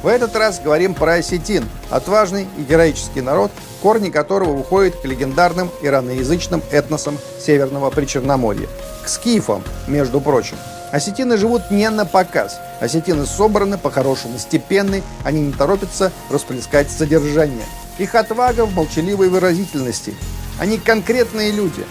В этот раз говорим про осетин, отважный и героический народ, корни которого уходят к легендарным ираноязычным этносам Северного Причерноморья, к скифам, между прочим. Осетины живут не на показ. Осетины собраны, по-хорошему степенны, они не торопятся расплескать содержание. Их отвага в молчаливой выразительности. Они конкретные люди.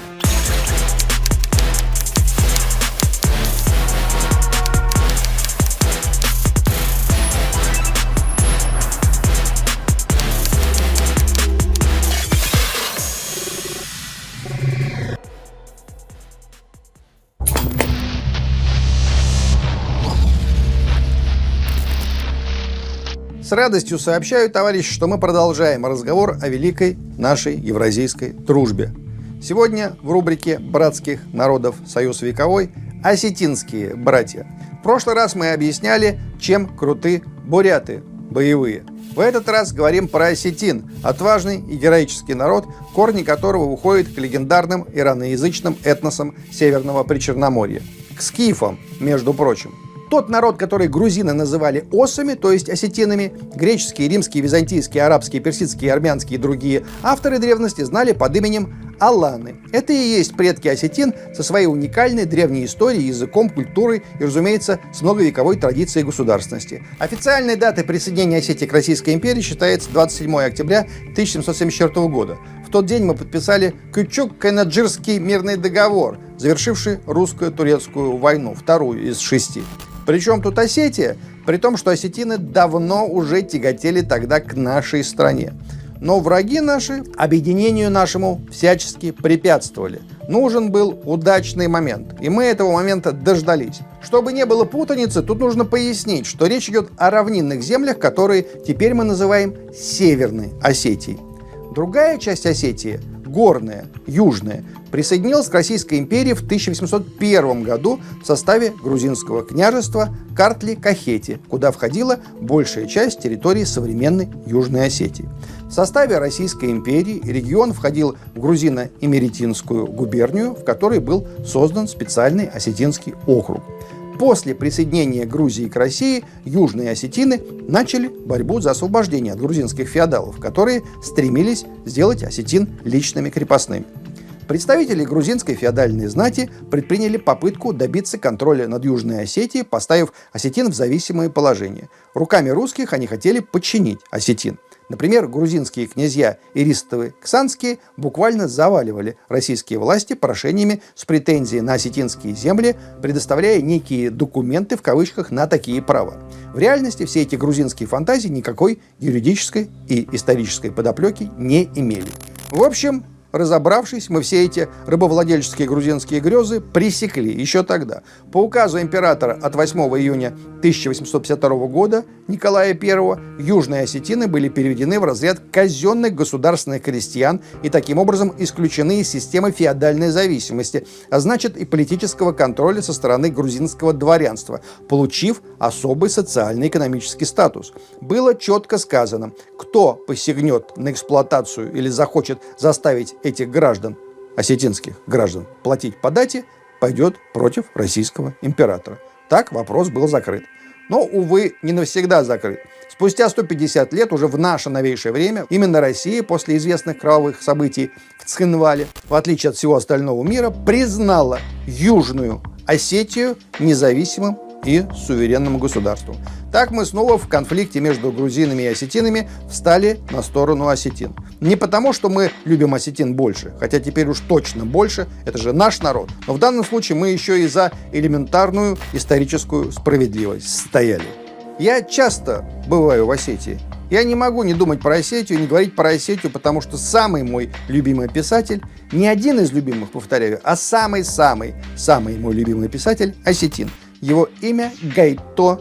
С радостью сообщаю, товарищи, что мы продолжаем разговор о великой нашей евразийской дружбе. Сегодня в рубрике «Братских народов Союз вековой» осетинские братья. В прошлый раз мы объясняли, чем круты буряты боевые. В этот раз говорим про осетин, отважный и героический народ, корни которого уходят к легендарным ираноязычным этносам Северного Причерноморья, к скифам, между прочим. Тот народ, который грузины называли осами, то есть осетинами, греческие, римские, византийские, арабские, персидские, армянские и другие авторы древности знали под именем аланы. Это и есть предки осетин со своей уникальной древней историей, языком, культурой и, разумеется, с многовековой традицией государственности. Официальной датой присоединения Осетии к Российской империи считается 27 октября 1774 года. В тот день мы подписали Кючук-Кайнаджирский мирный договор, завершивший русско-турецкую войну, вторую из 6. Причем тут Осетия, при том, что осетины давно уже тяготели тогда к нашей стране. Но враги наши объединению нашему всячески препятствовали. Нужен был удачный момент, и мы этого момента дождались. Чтобы не было путаницы, тут нужно пояснить, что речь идет о равнинных землях, которые теперь мы называем Северной Осетией. Другая часть Осетии, горная, южная, присоединилась к Российской империи в 1801 году в составе грузинского княжества Картли-Кахети, куда входила большая часть территории современной Южной Осетии. В составе Российской империи регион входил в Грузино-Имеретинскую губернию, в которой был создан специальный осетинский округ. После присоединения Грузии к России южные осетины начали борьбу за освобождение от грузинских феодалов, которые стремились сделать осетин личными крепостными. Представители грузинской феодальной знати предприняли попытку добиться контроля над Южной Осетией, поставив осетин в зависимое положение. Руками русских они хотели подчинить осетин. Например, грузинские князья Иристовы-Ксанские буквально заваливали российские власти прошениями с претензией на осетинские земли, предоставляя некие «документы» в кавычках на такие права. В реальности все эти грузинские фантазии никакой юридической и исторической подоплеки не имели. В общем, разобравшись, мы все эти рабовладельческие грузинские грезы пресекли еще тогда. По указу императора от 8 июня 1852 года Николая I южные осетины были переведены в разряд казенных государственных крестьян и таким образом исключены из системы феодальной зависимости, а значит и политического контроля со стороны грузинского дворянства, получив особый социально-экономический статус. Было четко сказано, кто посягнет на эксплуатацию или захочет заставить этих граждан, осетинских граждан, платить по дате, пойдет против российского императора. Так вопрос был закрыт. Но, увы, не навсегда закрыт. Спустя 150 лет, уже в наше новейшее время, именно Россия после известных кровавых событий в Цхинвале, в отличие от всего остального мира, признала Южную Осетию независимым и суверенным государством. Так мы снова в конфликте между грузинами и осетинами встали на сторону осетин. Не потому, что мы любим осетин больше, хотя теперь уж точно больше, это же наш народ, но в данном случае мы еще и за элементарную историческую справедливость стояли. Я часто бываю в Осетии. Я не могу не думать про Осетию, не говорить про Осетию, потому что самый мой любимый писатель, не один из любимых, повторяю, а самый мой любимый писатель – осетин. Его имя Гайто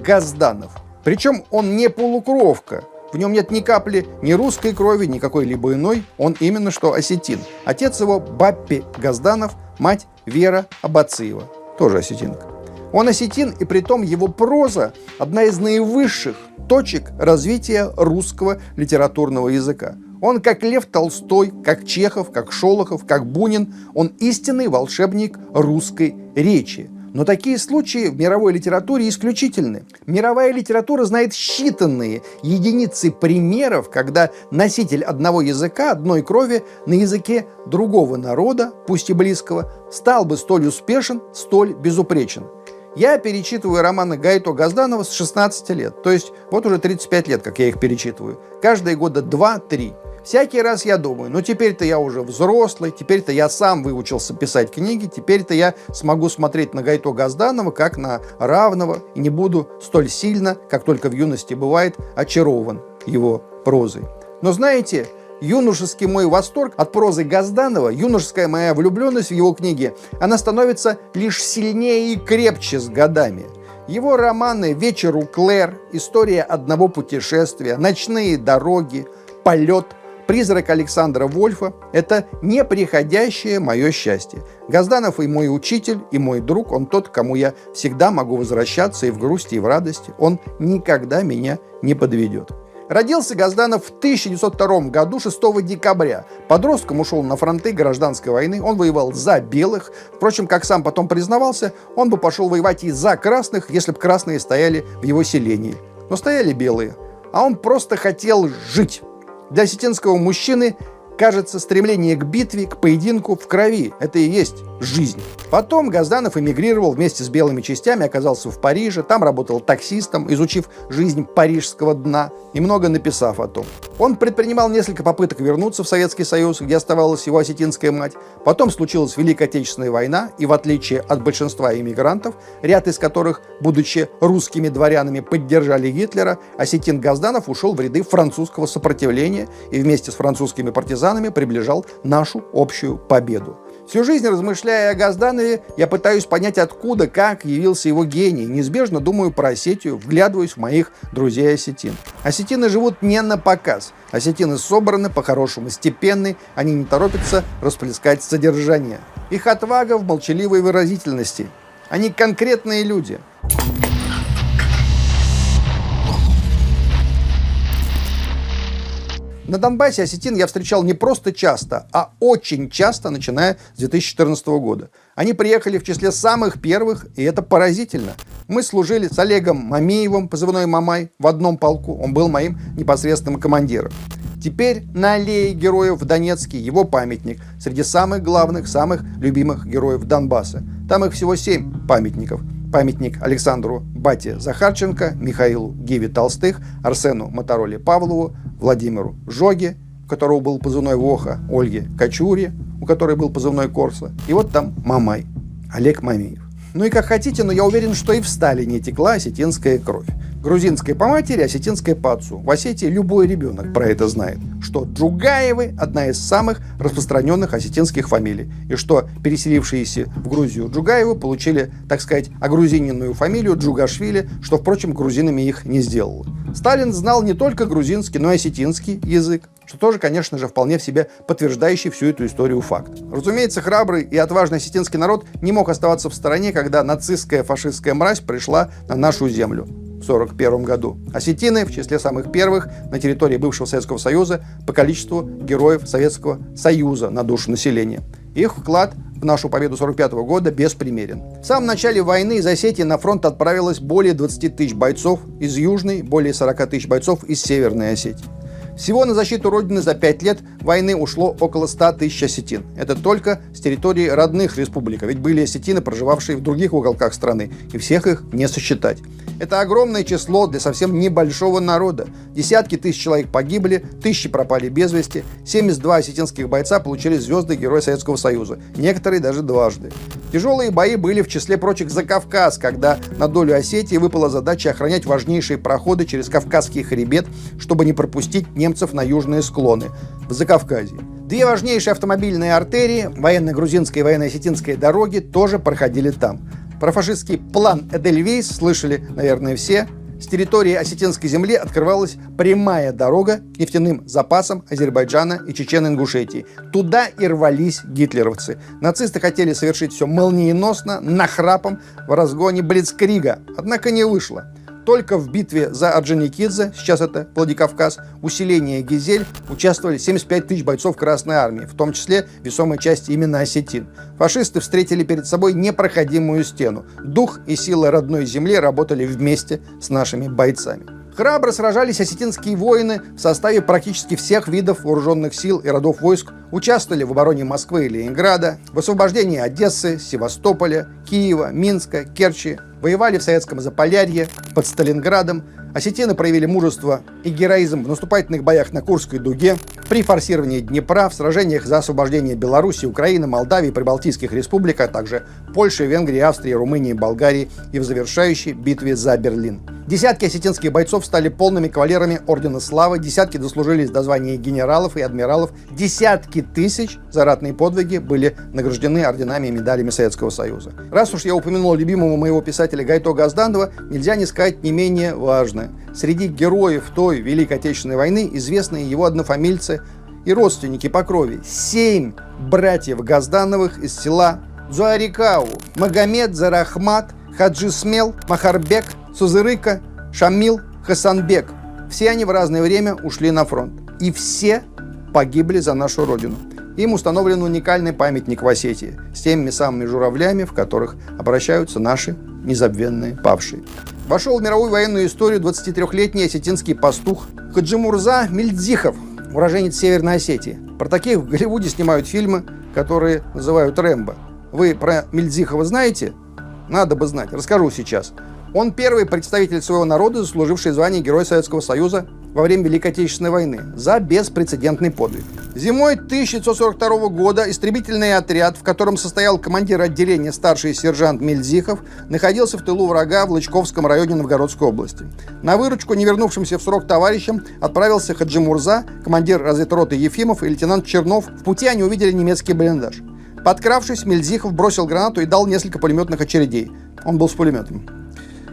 Газданов. Причем он не полукровка. В нем нет ни капли ни русской крови, ни какой-либо иной. Он именно что осетин. Отец его Баппи Газданов, мать Вера Абациева. Тоже осетинка. Он осетин, и притом его проза – одна из наивысших точек развития русского литературного языка. Он как Лев Толстой, как Чехов, как Шолохов, как Бунин. Он истинный волшебник русской речи. Но такие случаи в мировой литературе исключительны. Мировая литература знает считанные единицы примеров, когда носитель одного языка, одной крови на языке другого народа, пусть и близкого, стал бы столь успешен, столь безупречен. Я перечитываю романы Гаито-Газданова с 16 лет, то есть вот уже 35 лет, как я их перечитываю. Каждые года 2-3. Всякий раз я думаю, ну теперь-то я уже взрослый, теперь-то я сам выучился писать книги, теперь-то я смогу смотреть на Гаито-Газданова как на равного и не буду столь сильно, как только в юности бывает, очарован его прозой. Но знаете, юношеский мой восторг от прозы Газданова, юношеская моя влюбленность в его книги, она становится лишь сильнее и крепче с годами. Его романы «Вечер у Клэр», «История одного путешествия», «Ночные дороги», «Полет», «Призрак Александра Вольфа» – это неприходящее мое счастье. Газданов и мой учитель, и мой друг, он тот, к кому я всегда могу возвращаться и в грусти, и в радости. Он никогда меня не подведет. Родился Газданов в 1902 году, 6 декабря. Подростком ушел на фронты гражданской войны, он воевал за белых. Впрочем, как сам потом признавался, он бы пошел воевать и за красных, если бы красные стояли в его селении. Но стояли белые, а он просто хотел жить. Для осетинского мужчины, кажется, стремление к битве, к поединку в крови – это и есть жизнь. Потом Газданов эмигрировал вместе с белыми частями, оказался в Париже, там работал таксистом, изучив жизнь парижского дна и много написав о том. Он предпринимал несколько попыток вернуться в Советский Союз, где оставалась его осетинская мать. Потом случилась Великая Отечественная война, и в отличие от большинства иммигрантов, ряд из которых, будучи русскими дворянами, поддержали Гитлера, осетин Газданов ушел в ряды французского сопротивления и вместе с французскими партизанами приближал нашу общую победу. Всю жизнь, размышляя о Газданове, я пытаюсь понять, откуда, как явился его гений. Неизбежно думаю про Осетию, вглядываюсь в моих друзей-осетин. Осетины живут не на показ. Осетины собраны, по-хорошему степенны, они не торопятся расплескать содержание. Их отвага в молчаливой выразительности. Они конкретные люди. На Донбассе осетин я встречал не просто часто, а очень часто, начиная с 2014 года. Они приехали в числе самых первых, и это поразительно. Мы служили с Олегом Мамиевым, позывной Мамай, в одном полку. Он был моим непосредственным командиром. Теперь на аллее героев в Донецке его памятник среди самых главных, самых любимых героев Донбасса. Там их всего 7 памятников. Памятник Александру Бате Захарченко, Михаилу Гиве Толстых, Арсену Мотороле Павлову, Владимиру Жоге, у которого был позывной Воха, Ольге Качуре, у которой был позывной Корса. И вот там Мамай, Олег Мамиев. Ну и как хотите, но я уверен, что и в Сталине текла осетинская кровь. Грузинская по матери, осетинская по отцу. В Осетии любой ребенок про это знает, что Джугаевы – одна из самых распространенных осетинских фамилий, и что переселившиеся в Грузию Джугаевы получили, так сказать, огрузиненную фамилию Джугашвили, что, впрочем, грузинами их не сделало. Сталин знал не только грузинский, но и осетинский язык, что тоже, конечно же, вполне в себе подтверждающий всю эту историю факт. Разумеется, храбрый и отважный осетинский народ не мог оставаться в стороне, когда нацистская фашистская мразь пришла на нашу землю в 1941 году. Осетины в числе самых первых на территории бывшего Советского Союза по количеству героев Советского Союза на душу населения. Их вклад в нашу победу 1945 года беспримерен. В самом начале войны из Осетии на фронт отправилось более 20 тысяч бойцов из Южной, более 40 тысяч бойцов из Северной Осетии. Всего на защиту Родины за 5 лет войны ушло около 100 тысяч осетин. Это только с территории родных республик, ведь были осетины, проживавшие в других уголках страны, и всех их не сосчитать. Это огромное число для совсем небольшого народа. Десятки тысяч человек погибли, тысячи пропали без вести, 72 осетинских бойца получили звезды Героя Советского Союза, некоторые даже дважды. Тяжелые бои были в числе прочих за Кавказ, когда на долю Осетии выпала задача охранять важнейшие проходы через Кавказский хребет, чтобы не пропустить немцев на южные склоны в Закавказье. Две важнейшие автомобильные артерии, военно-грузинская и военно-осетинская дороги, тоже проходили там. Про фашистский план Эдельвейс слышали, наверное, все. С территории осетинской земли открывалась прямая дорога к нефтяным запасам Азербайджана и Чечен-Ингушетии. Туда и рвались гитлеровцы. Нацисты хотели совершить все молниеносно, нахрапом, в разгоне блицкрига. Однако не вышло. Только в битве за Орджоникидзе, сейчас это Владикавказ, усиление Гизель, участвовали 75 тысяч бойцов Красной Армии, в том числе весомой части именно осетин. Фашисты встретили перед собой непроходимую стену. Дух и сила родной земли работали вместе с нашими бойцами. Храбро сражались осетинские воины в составе практически всех видов вооруженных сил и родов войск, участвовали в обороне Москвы и Ленинграда, в освобождении Одессы, Севастополя, Киева, Минска, Керчи, воевали в Советском Заполярье, под Сталинградом. Осетины проявили мужество и героизм в наступательных боях на Курской дуге, при форсировании Днепра, в сражениях за освобождение Беларуси, Украины, Молдавии, Прибалтийских республик, а также Польши, Венгрии, Австрии, Румынии, Болгарии и в завершающей битве за Берлин. Десятки осетинских бойцов стали полными кавалерами Ордена Славы, десятки дослужились до звания генералов и адмиралов, десятки тысяч за ратные подвиги были награждены орденами и медалями Советского Союза. Раз уж я упомянул любимого моего писателя Гайто Газдандова, нельзя не сказать не менее важное. Среди героев той Великой Отечественной войны известны его однофамильцы и родственники по крови. 7 братьев Газдановых из села Дзуарикау: Магомед, Зарахмат, Хаджи Смел, Махарбек, Сузырыка, Шамил, Хасанбек. Все они в разное время ушли на фронт. И все погибли за нашу родину. Им установлен уникальный памятник в Осетии с теми самыми журавлями, в которых обращаются наши незабвенные павшие. Вошел в мировую военную историю 23-летний осетинский пастух Хаджимурза Мильдзихов, уроженец Северной Осетии. Про таких в Голливуде снимают фильмы, которые называют «Рэмбо». Вы про Мильдзихова знаете? Надо бы знать. Расскажу сейчас. Он первый представитель своего народа, заслуживший звание Героя Советского Союза во время Великой Отечественной войны за беспрецедентный подвиг. Зимой 1942 года истребительный отряд, в котором состоял командир отделения старший сержант Мильдзихов, находился в тылу врага в Лычковском районе Новгородской области. На выручку не вернувшимся в срок товарищам отправился Хаджимурза, командир разведроты Ефимов и лейтенант Чернов. В пути они увидели немецкий блиндаж. Подкравшись, Мильдзихов бросил гранату и дал несколько пулеметных очередей. Он был с пулеметом.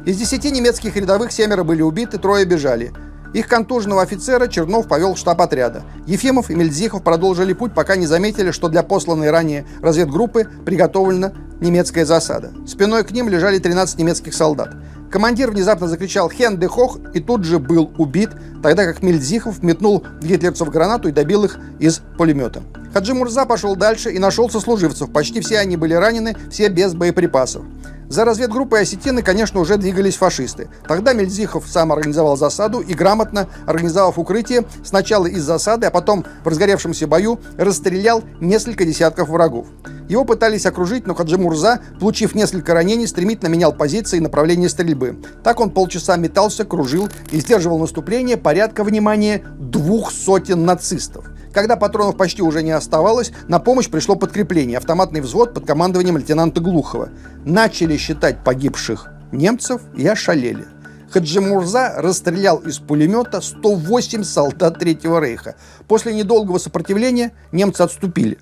Из 10 немецких рядовых 7 были убиты, 3 бежали. Их контуженного офицера Чернов повел в штаб отряда. Ефимов и Мильдзихов продолжили путь, пока не заметили, что для посланной ранее разведгруппы приготовлена немецкая засада. Спиной к ним лежали 13 немецких солдат. Командир внезапно закричал «Хен де хох» и тут же был убит, тогда как Мильдзихов метнул в гитлерцев гранату и добил их из пулемета. Хаджимурза пошел дальше и нашел сослуживцев. Почти все они были ранены, все без боеприпасов. За разведгруппой осетины, конечно, уже двигались фашисты. Тогда Мильдзихов сам организовал засаду и, грамотно организовав укрытие, сначала из засады, а потом в разгоревшемся бою расстрелял несколько десятков врагов. Его пытались окружить, но Хаджимурза, получив несколько ранений, стремительно менял позиции и направление стрельбы. Так он полчаса метался, кружил и сдерживал наступление порядка, внимания, 200 нацистов. Когда патронов почти уже не оставалось, на помощь пришло подкрепление, автоматный взвод под командованием лейтенанта Глухова. Начали считать погибших немцев и ошалели. Хаджимурза расстрелял из пулемета 108 солдат Третьего рейха. После недолгого сопротивления немцы отступили.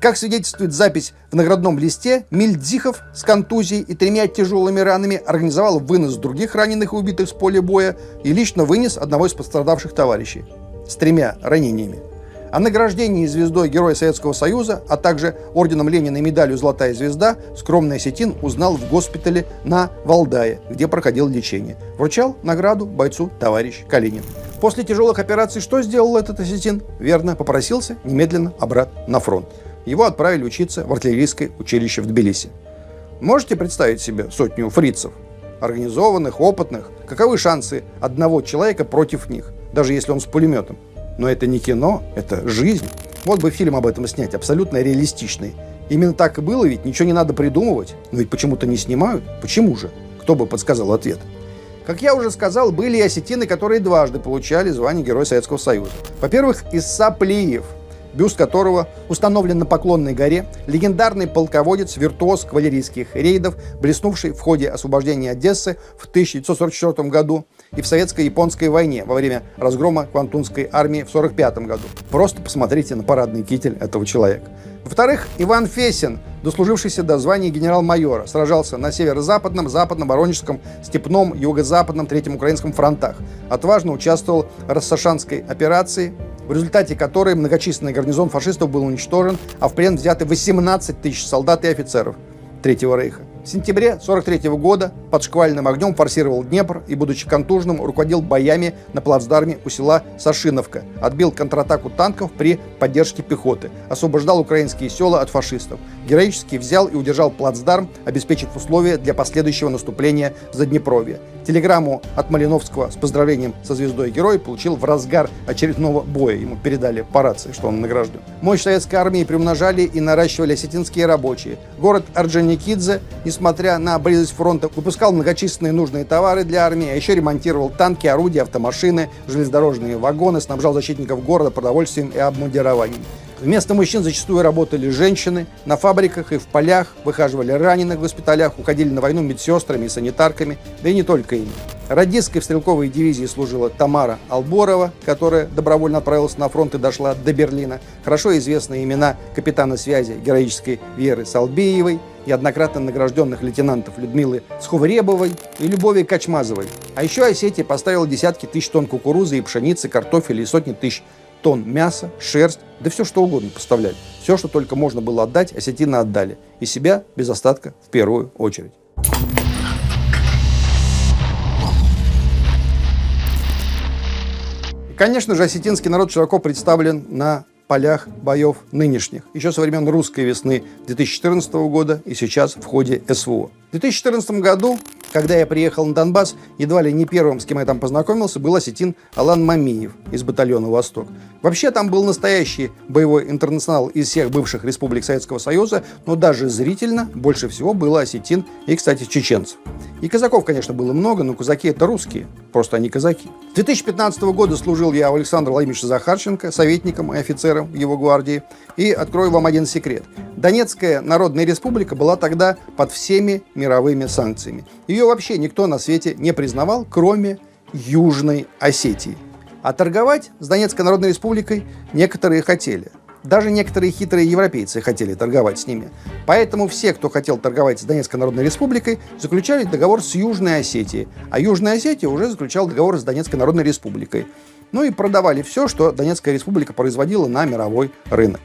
Как свидетельствует запись в наградном листе, Мильдзихов с контузией и 3 тяжелыми ранами организовал вынос других раненых и убитых с поля боя и лично вынес одного из пострадавших товарищей с 3 ранениями. О награждении звездой Героя Советского Союза, а также орденом Ленина и медалью «Золотая звезда» скромный осетин узнал в госпитале на Валдае, где проходил лечение. Вручал награду бойцу товарищ Калинин. После тяжелых операций что сделал этот осетин? Верно, попросился немедленно обратно на фронт. Его отправили учиться в артиллерийское училище в Тбилиси. Можете представить себе сотню фрицев? Организованных, опытных. Каковы шансы одного человека против них, даже если он с пулеметом? Но это не кино, это жизнь. Вот бы фильм об этом снять, абсолютно реалистичный. Именно так и было, ведь ничего не надо придумывать. Но ведь почему-то не снимают. Почему же? Кто бы подсказал ответ? Как я уже сказал, были и осетины, которые дважды получали звание Героя Советского Союза. Во-первых, Иса Плиев, бюст которого установлен на Поклонной горе, легендарный полководец, виртуоз кавалерийских рейдов, блеснувший в ходе освобождения Одессы в 1944 году и в советско-японской войне во время разгрома Квантунской армии в 1945 году. Просто посмотрите на парадный китель этого человека. Во-вторых, Иван Фесин, дослужившийся до звания генерал-майора, сражался на северо-западном, западном, Воронежском, Степном, юго-западном, Третьем Украинском фронтах. Отважно участвовал в Рассашанской операции, в результате которой многочисленный гарнизон фашистов был уничтожен, а в плен взяты 18 тысяч солдат и офицеров Третьего рейха. В сентябре 1943 года под шквальным огнем форсировал Днепр и, будучи контуженным, руководил боями на плацдарме у села Сашиновка, отбил контратаку танков при поддержке пехоты, освобождал украинские села от фашистов, героически взял и удержал плацдарм, обеспечив условия для последующего наступления в Заднепровье. Телеграмму от Малиновского с поздравлением со звездой героя получил в разгар очередного боя. Ему передали по рации, что он награжден. Мощь советской армии приумножали и наращивали осетинские рабочие. Город Орджоникидзе, несмотря на близость фронта, выпускал многочисленные нужные товары для армии, а еще ремонтировал танки, орудия, автомашины, железнодорожные вагоны, снабжал защитников города продовольствием и обмундированием. Вместо мужчин зачастую работали женщины, на фабриках и в полях, выхаживали раненых в госпиталях, уходили на войну медсестрами и санитарками, да и не только ими. Радисткой в стрелковой дивизии служила Тамара Алборова, которая добровольно отправилась на фронт и дошла до Берлина. Хорошо известны имена капитана связи героической Веры Салбеевой, неоднократно награжденных лейтенантов Людмилы Сховребовой и Любови Качмазовой. А еще Осетия поставила десятки тысяч тонн кукурузы и пшеницы, картофеля и сотни тысяч тонн мяса, шерсть, да все что угодно поставляли. Все, что только можно было отдать, осетины отдали. И себя без остатка в первую очередь. И, конечно же, осетинский народ широко представлен на полях боев нынешних, еще со времен русской весны 2014 года и сейчас в ходе СВО. В 2014 году, когда я приехал на Донбасс, едва ли не первым, с кем я там познакомился, был осетин Алан Мамиев из батальона «Восток». Вообще там был настоящий боевой интернационал из всех бывших республик Советского Союза, но даже зрительно больше всего было осетин и, кстати, чеченцев. И казаков, конечно, было много, но казаки — это русские, просто они казаки. С 2015 года служил я у Александра Владимировича Захарченко, советником и офицером в его гвардии. И открою вам один секрет. Донецкая Народная Республика была тогда под всеми мировыми санкциями. Ее вообще никто на свете не признавал, кроме Южной Осетии. А торговать с Донецкой Народной Республикой некоторые хотели. Даже некоторые хитрые европейцы хотели торговать с ними. Поэтому все, кто хотел торговать с Донецкой Народной Республикой, заключали договор с Южной Осетией. А Южная Осетия уже заключала договор с Донецкой Народной Республикой. Ну и продавали все, что Донецкая Республика производила на мировой рынок.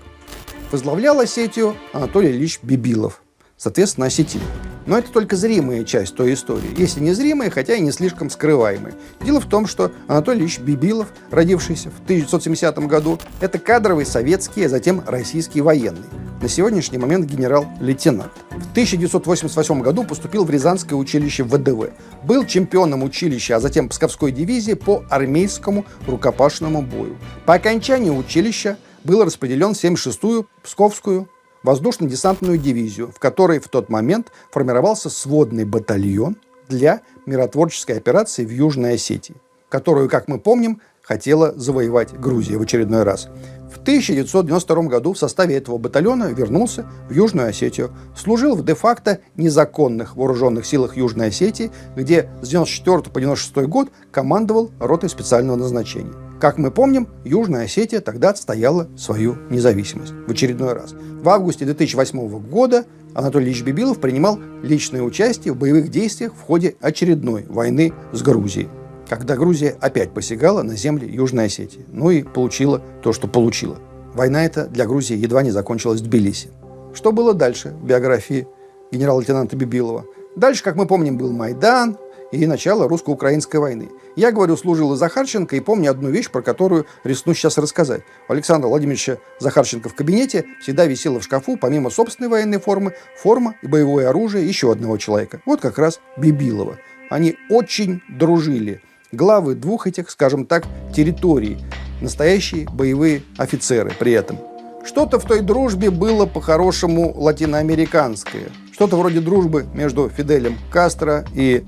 Возглавлял Осетию Анатолий Ильич Бибилов, соответственно, осетин. Но это только зримая часть той истории, если не зримая, хотя и не слишком скрываемая. Дело в том, что Анатолий Ильич Бибилов, родившийся в 1970 году, это кадровый советский, а затем российский военный. На сегодняшний момент генерал-лейтенант. В 1988 году поступил в Рязанское училище ВДВ. Был чемпионом училища, а затем Псковской дивизии по армейскому рукопашному бою. По окончании училища был распределен в 76-ю Псковскую воздушно-десантную дивизию, в которой в тот момент формировался сводный батальон для миротворческой операции в Южной Осетии, которую, как мы помним, хотела завоевать Грузия в очередной раз. В 1992 году в составе этого батальона вернулся в Южную Осетию, служил в де-факто незаконных вооруженных силах Южной Осетии, где с 1994 по 1996 год командовал ротой специального назначения. Как мы помним, Южная Осетия тогда отстояла свою независимость в очередной раз. В августе 2008 года Анатолий Ильич Бибилов принимал личное участие в боевых действиях в ходе очередной войны с Грузией, когда Грузия опять посягала на земли Южной Осетии. Ну и получила то, что получила. Война эта для Грузии едва не закончилась в Тбилиси. Что было дальше в биографии генерала-лейтенанта Бибилова? Дальше, как мы помним, был Майдан и начало русско-украинской войны. Я, говорю, служил у Захарченко и помню одну вещь, про которую рискну сейчас рассказать. У Александра Владимировича Захарченко в кабинете всегда висела в шкафу, помимо собственной военной формы, форма и боевое оружие еще одного человека. Вот как раз Бибилова. Они очень дружили. Главы двух этих, скажем так, территорий. Настоящие боевые офицеры при этом. Что-то в той дружбе было по-хорошему латиноамериканское. Что-то вроде дружбы между Фиделем Кастро и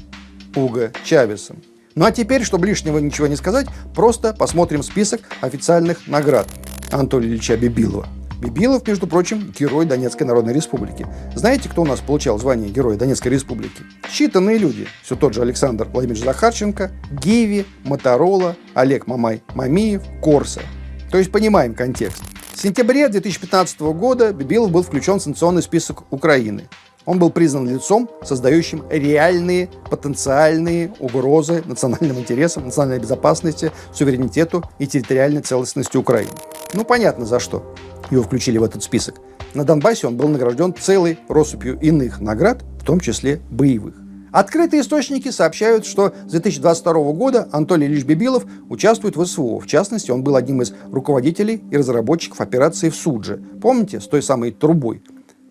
Уго Чавесом. Ну а теперь, чтобы лишнего ничего не сказать, просто посмотрим список официальных наград Анатолия Ильича Бибилова. Бибилов, между прочим, герой Донецкой Народной Республики. Знаете, кто у нас получал звание Героя Донецкой Республики? Считанные люди. Все тот же Александр Владимирович Захарченко, Гиви, Моторола, Олег Мамай Мамиев, Корса. То есть понимаем контекст. В сентябре 2015 года Бибилов был включен в санкционный список Украины. Он был признан лицом, создающим реальные потенциальные угрозы национальным интересам, национальной безопасности, суверенитету и территориальной целостности Украины. Ну, понятно, за что его включили в этот список. На Донбассе он был награжден целой россыпью иных наград, в том числе боевых. Открытые источники сообщают, что с 2022 года Анатолий Ильич Бибилов участвует в СВО. В частности, он был одним из руководителей и разработчиков операции в Судже. Помните, с той самой трубой?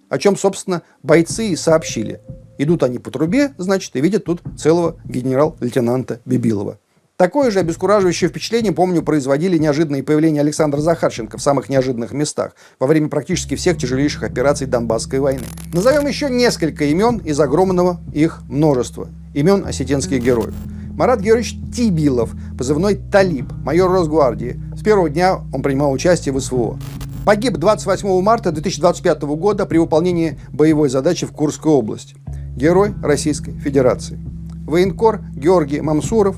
О чем, собственно, бойцы и сообщили. Идут они по трубе, значит, и видят тут целого генерал-лейтенанта Бибилова. Такое же обескураживающее впечатление, помню, производили неожиданные появления Александра Захарченко в самых неожиданных местах во время практически всех тяжелейших операций Донбасской войны. Назовем еще несколько имен из огромного их множества. Имен осетинских героев. Марат Георгиевич Тибилов, позывной Талиб, майор Росгвардии. С первого дня он принимал участие в СВО. Погиб 28 марта 2025 года при выполнении боевой задачи в Курской области. Герой Российской Федерации. Военкор Георгий Мамсуров,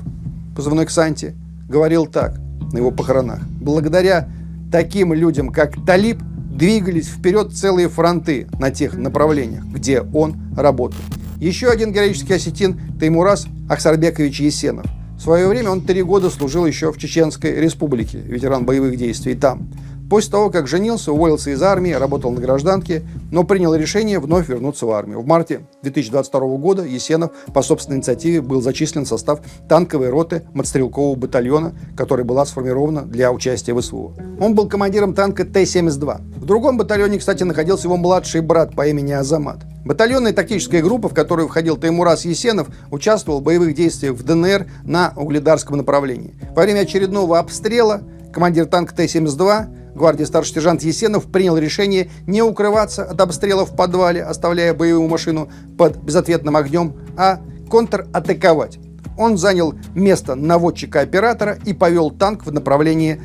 позывной Ксанти, говорил так на его похоронах: благодаря таким людям, как Талиб, двигались вперед целые фронты на тех направлениях, где он работал. Еще один героический осетин – Теймураз Ахсарбекович Есенов. В свое время он 3 года служил еще в Чеченской Республике, ветеран боевых действий там. После того, как женился, уволился из армии, работал на гражданке, но принял решение вновь вернуться в армию. В марте 2022 года Есенов по собственной инициативе был зачислен в состав танковой роты мотострелкового батальона, которая была сформирована для участия в СВО. Он был командиром танка Т-72. В другом батальоне, кстати, находился его младший брат по имени Азамат. Батальонная тактическая группа, в которую входил Теймураз Есенов, участвовал в боевых действиях в ДНР на Угледарском направлении. Во время очередного обстрела командир танка Т-72 гвардии старший сержант Есенов принял решение не укрываться от обстрела в подвале, оставляя боевую машину под безответным огнем, а контратаковать. Он занял место наводчика-оператора и повел танк в направлении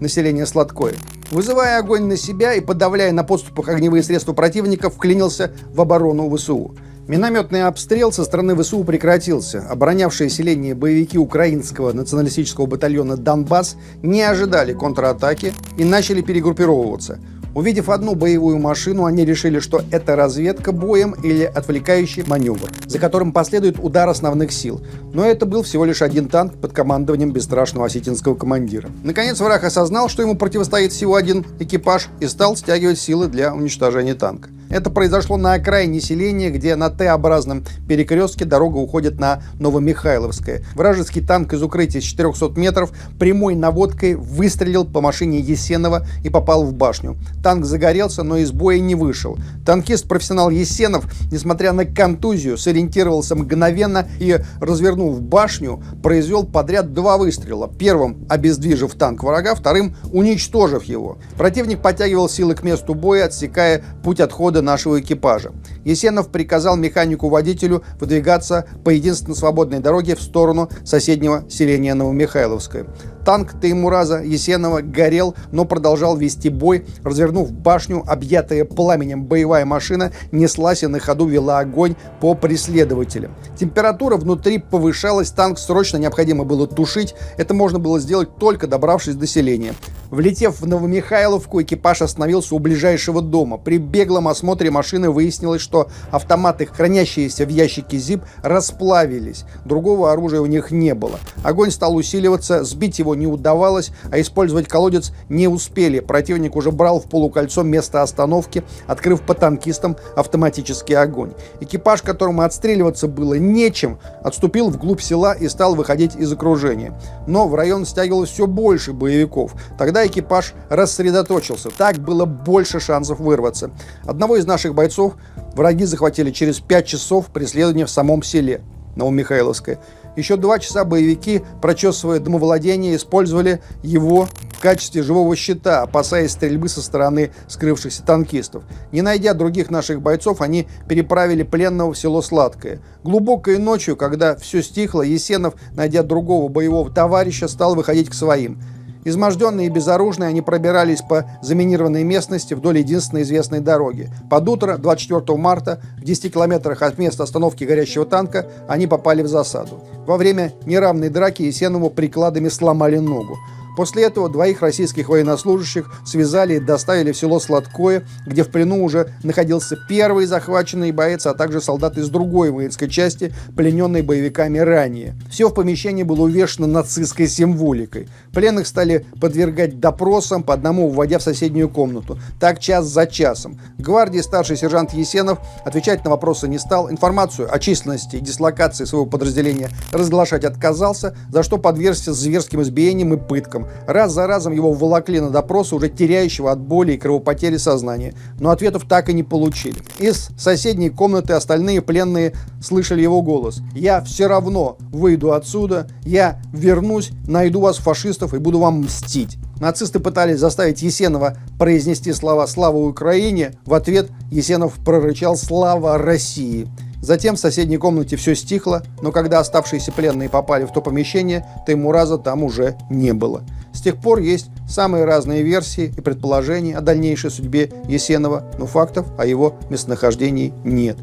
населения Сладкое. Вызывая огонь на себя и подавляя на подступах огневые средства противника, вклинился в оборону ВСУ. Минометный обстрел со стороны ВСУ прекратился. Оборонявшие селение боевики украинского националистического батальона «Донбасс» не ожидали контратаки и начали перегруппировываться. Увидев одну боевую машину, они решили, что это разведка боем или отвлекающий маневр, за которым последует удар основных сил. Но это был всего лишь один танк под командованием бесстрашного осетинского командира. Наконец враг осознал, что ему противостоит всего один экипаж, и стал стягивать силы для уничтожения танка. Это произошло на окраине селения, где на Т-образном перекрестке дорога уходит на Новомихайловское. Вражеский танк из укрытия с 400 метров прямой наводкой выстрелил по машине Есенова и попал в башню. Танк загорелся, но из боя не вышел. Танкист-профессионал Есенов, несмотря на контузию, сориентировался мгновенно и, развернув башню, произвел подряд 2 выстрела. Первым обездвижив танк врага, вторым уничтожив его. Противник подтягивал силы к месту боя, отсекая путь отхода нашего экипажа. Есенов приказал механику-водителю выдвигаться по единственно свободной дороге в сторону соседнего селения Новомихайловское. Танк Теймураза Есенова горел, но продолжал вести бой. Развернув башню, объятая пламенем боевая машина неслась и на ходу вела огонь по преследователям. Температура внутри повышалась, танк срочно необходимо было тушить. Это можно было сделать только добравшись до селения. Влетев в Новомихайловку, экипаж остановился у ближайшего дома. При беглом осмотре машины выяснилось, что автоматы, хранящиеся в ящике ЗИП, расплавились. Другого оружия у них не было. Огонь стал усиливаться, сбить его не удавалось, а использовать колодец не успели. Противник уже брал в полукольцо место остановки, открыв по танкистам автоматический огонь. Экипаж, которому отстреливаться было нечем, отступил вглубь села и стал выходить из окружения. Но в район стягивалось все больше боевиков. Тогда экипаж рассредоточился. Так было больше шансов вырваться. Одного из наших бойцов враги захватили через 5 часов преследования в самом селе Новомихайловское. Еще 2 часа боевики, прочесывая домовладение, использовали его в качестве живого щита, опасаясь стрельбы со стороны скрывшихся танкистов. Не найдя других наших бойцов, они переправили пленного в село Сладкое. Глубокой ночью, когда все стихло, Есенов, найдя другого боевого товарища, стал выходить к своим. Изможденные и безоружные, они пробирались по заминированной местности вдоль единственной известной дороги. Под утро 24 марта в 10 километрах от места остановки горящего танка они попали в засаду. Во время неравной драки Есенову прикладами сломали ногу. После этого двоих российских военнослужащих связали и доставили в село Сладкое, где в плену уже находился первый захваченный боец, а также солдат из другой воинской части, плененной боевиками ранее. Все в помещении было увешано нацистской символикой. Пленных стали подвергать допросам, по одному вводя в соседнюю комнату. Так час за часом. Гвардии старший сержант Есенов отвечать на вопросы не стал, информацию о численности и дислокации своего подразделения разглашать отказался, за что подвергся зверским избиениям и пыткам. Раз за разом его волокли на допросы, уже теряющего от боли и кровопотери сознания. Но ответов так и не получили. Из соседней комнаты остальные пленные слышали его голос. «Я все равно выйду отсюда, я вернусь, найду вас, фашистов, и буду вам мстить». Нацисты пытались заставить Есенова произнести слова «Слава Украине». В ответ Есенов прорычал «Слава России». Затем в соседней комнате все стихло, но когда оставшиеся пленные попали в то помещение, Теймураза там уже не было. С тех пор есть самые разные версии и предположения о дальнейшей судьбе Есенова, но фактов о его местонахождении нет.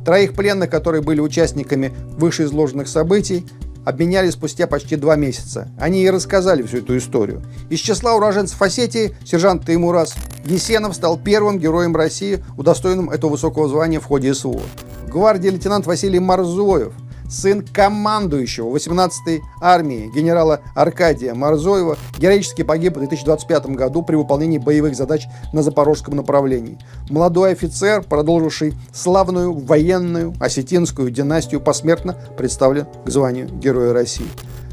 Троих пленных, которые были участниками вышеизложенных событий, обменяли спустя почти 2 месяца. Они и рассказали всю эту историю. Из числа уроженцев Осетии сержант Теймураз Есенов стал первым героем России, удостоенным этого высокого звания в ходе СВО. В гвардии лейтенант Василий Марзоев, сын командующего 18-й армии генерала Аркадия Марзоева, героически погиб в 2025 году при выполнении боевых задач на запорожском направлении. Молодой офицер, продолживший славную военную осетинскую династию, посмертно представлен к званию Героя России.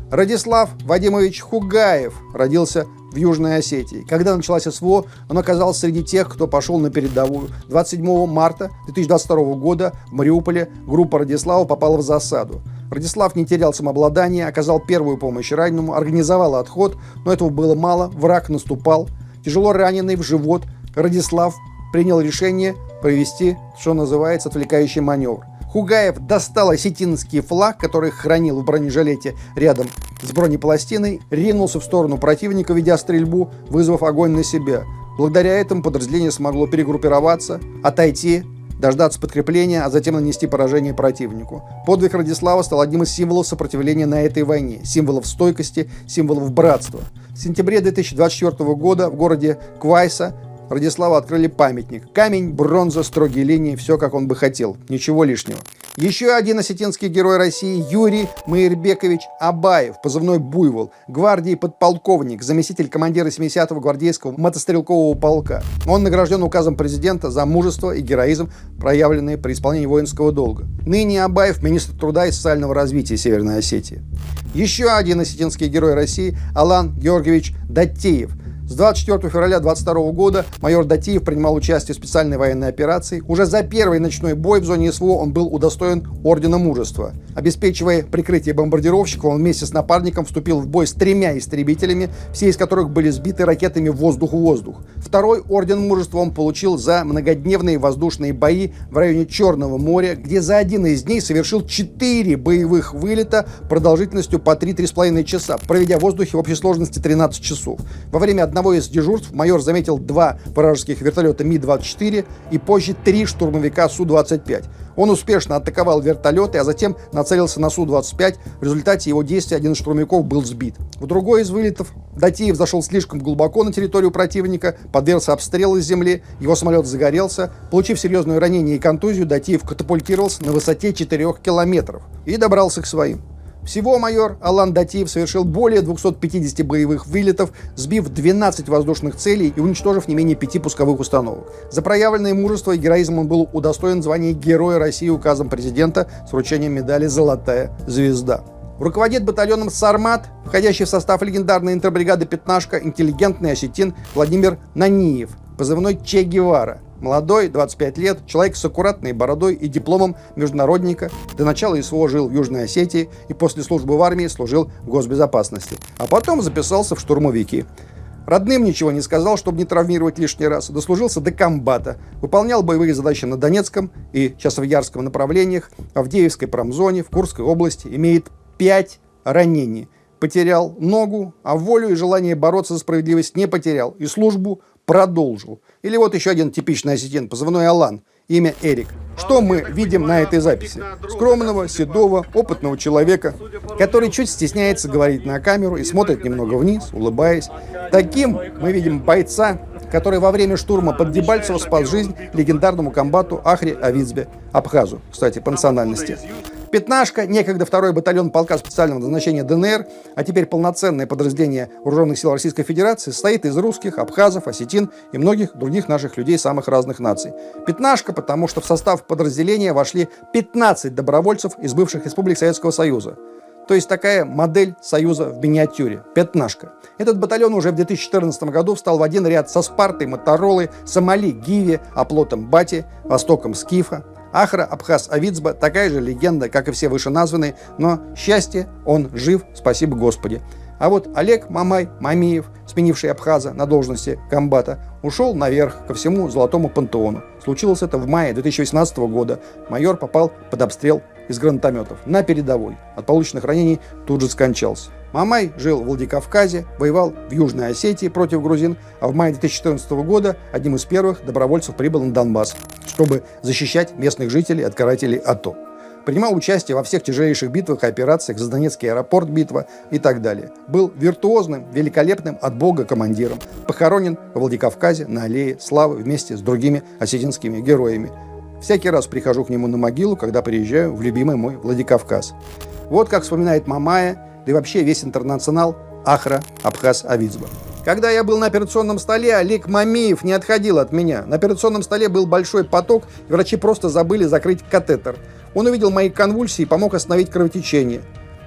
Радислав Вадимович Хугаев родился в Южной Осетии. Когда началась СВО, он оказался среди тех, кто пошел на передовую. 27 марта 2022 года в Мариуполе группа Радислава попала в засаду. Радислав не терял самообладание, оказал первую помощь раненому, организовал отход, но этого было мало, враг наступал. Тяжело раненый в живот, Радислав принял решение провести, что называется, отвлекающий маневр. Хугаев достал осетинский флаг, который хранил в бронежилете рядом с бронепластиной, ринулся в сторону противника, ведя стрельбу, вызвав огонь на себя. Благодаря этому подразделение смогло перегруппироваться, отойти, дождаться подкрепления, а затем нанести поражение противнику. Подвиг Радислава стал одним из символов сопротивления на этой войне, символов стойкости, символов братства. В сентябре 2024 года в городе Квайса Радиславу открыли памятник. Камень, бронза, строгие линии, все как он бы хотел, ничего лишнего. Еще один осетинский герой России Юрий Маирбекович Абаев, позывной «Буйвол», гвардии подполковник, заместитель командира 70-го гвардейского мотострелкового полка. Он награжден указом президента за мужество и героизм, проявленные при исполнении воинского долга. Ныне Абаев – министр труда и социального развития Северной Осетии. Еще один осетинский герой России Алан Георгиевич Даттеев. С 24 февраля 2022 года майор Даттеев принимал участие в специальной военной операции. Уже за первый ночной бой в зоне СВО он был удостоен Ордена Мужества. Обеспечивая прикрытие бомбардировщиков, он вместе с напарником вступил в бой с 3 истребителями, все из которых были сбиты ракетами воздух-воздух. Второй Орден Мужества он получил за многодневные воздушные бои в районе Черного моря, где за один из дней совершил 4 боевых вылета продолжительностью по 3-3,5 часа, проведя в воздухе в общей сложности 13 часов. Во время одного из дежурств майор заметил 2 вражеских вертолета Ми-24 и позже 3 штурмовика Су-25. Он успешно атаковал вертолеты, а затем нацелился на Су-25. В результате его действий один из штурмовиков был сбит. В другой из вылетов Даттеев зашел слишком глубоко на территорию противника, подвергся обстрелу из земли, его самолет загорелся. Получив серьезное ранение и контузию, Даттеев катапультировался на высоте 4 километров и добрался к своим. Всего майор Алан Даттеев совершил более 250 боевых вылетов, сбив 12 воздушных целей и уничтожив не менее 5 пусковых установок. За проявленное мужество и героизм он был удостоен звания Героя России указом президента с вручением медали «Золотая звезда». Руководит батальоном «Сармат», входящий в состав легендарной интербригады «Пятнашка», интеллигентный осетин Владимир Наниев, позывной «Че Гевара». Молодой, 25 лет, человек с аккуратной бородой и дипломом международника. До начала СВО жил в Южной Осетии и после службы в армии служил в госбезопасности. А потом записался в штурмовики. Родным ничего не сказал, чтобы не травмировать лишний раз. Дослужился до комбата. Выполнял боевые задачи на Донецком и Часовьярском направлениях, в Авдеевской промзоне, в Курской области. Имеет 5 ранений. Потерял ногу, а волю и желание бороться за справедливость не потерял. И службу продолжил. Или вот еще один типичный осетин, позывной Алан. имя Эрик. Что мы видим на этой записи? Скромного, седого, опытного человека, который чуть стесняется говорить на камеру и смотрит немного вниз, улыбаясь. Таким мы видим бойца, который во время штурма под Дебальцево спас жизнь легендарному комбату Ахре Авицбе, абхазу, кстати, по национальности. Пятнашка, некогда 2-й батальон полка специального назначения ДНР, а теперь полноценное подразделение Вооруженных сил Российской Федерации, состоит из русских, абхазов, осетин и многих других наших людей самых разных наций. Пятнашка, потому что в состав подразделения вошли 15 добровольцев из бывших республик Советского Союза. То есть такая модель союза в миниатюре. Пятнашка. Этот батальон уже в 2014 году встал в один ряд со Спартой, Моторолой, Сомали, Гиви, оплотом Бати, Востоком Скифа. Ахра Абхаз Авицба такая же легенда, как и все вышеназванные, но счастье, он жив, спасибо Господи. А вот Олег Мамай Мамиев, сменивший Абхаза на должности комбата, ушел наверх ко всему золотому пантеону. Случилось это в мае 2018 года. Майор попал под обстрел из гранатометов на передовой. От полученных ранений тут же скончался. Мамай жил в Владикавказе, воевал в Южной Осетии против грузин, а в мае 2014 года одним из первых добровольцев прибыл на Донбасс, чтобы защищать местных жителей от карателей АТО. Принимал участие во всех тяжелейших битвах и операциях за Донецкий аэропорт битва и так далее. Был виртуозным, великолепным от Бога командиром. Похоронен в Владикавказе на аллее Славы вместе с другими осетинскими героями. Всякий раз прихожу к нему на могилу, когда приезжаю в любимый мой Владикавказ. Вот как вспоминает Мамая, да и вообще весь интернационал Ахра Абхаз Авицба. Когда я был на операционном столе, Олег Мамиев не отходил от меня. На операционном столе был большой поток, и врачи просто забыли закрыть катетер. Он увидел мои конвульсии и помог остановить кровотечение.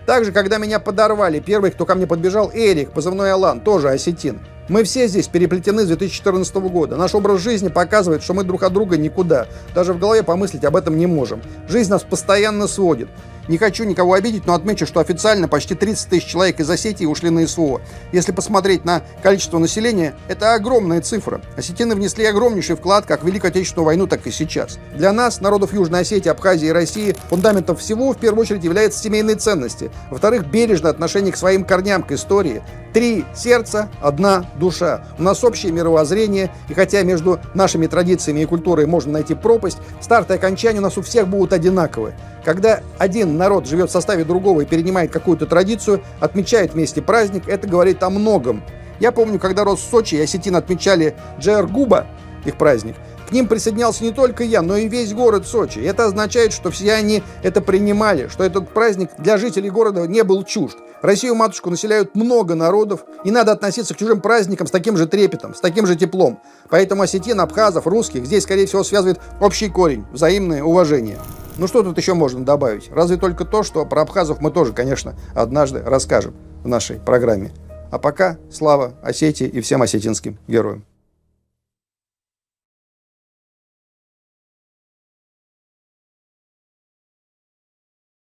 Также, когда меня подорвали, первый, кто ко мне подбежал, Эрик, позывной Алан, тоже осетин. Мы все здесь переплетены с 2014 года. Наш образ жизни показывает, что мы друг от друга никуда. Даже в голове помыслить об этом не можем. Жизнь нас постоянно сводит. Не хочу никого обидеть, но отмечу, что официально почти 30 тысяч человек из Осетии ушли на СВО. Если посмотреть на количество населения, это огромная цифра. Осетины внесли огромнейший вклад как в Великую Отечественную войну, так и сейчас. Для нас, народов Южной Осетии, Абхазии и России, фундаментом всего в первую очередь являются семейные ценности. Во-вторых, бережное отношение к своим корням, к истории. 3 сердца, 1 душа. У нас общее мировоззрение, и хотя между нашими традициями и культурой можно найти пропасть, старт и окончание у нас у всех будут одинаковые. Когда один народ живет в составе другого и перенимает какую-то традицию, отмечает вместе праздник, это говорит о многом. Я помню, когда рос в Сочи, и осетины отмечали Джеэр-Губа, их праздник, к ним присоединялся не только я, но и весь город Сочи. Это означает, что все они это принимали, что этот праздник для жителей города не был чужд. Россию-матушку населяют много народов, и надо относиться к чужим праздникам с таким же трепетом, с таким же теплом. Поэтому осетин, абхазов, русских здесь, скорее всего, связывает общий корень, взаимное уважение. Ну что тут еще можно добавить? Разве только то, что про абхазов мы тоже, конечно, однажды расскажем в нашей программе. А пока слава Осетии и всем осетинским героям.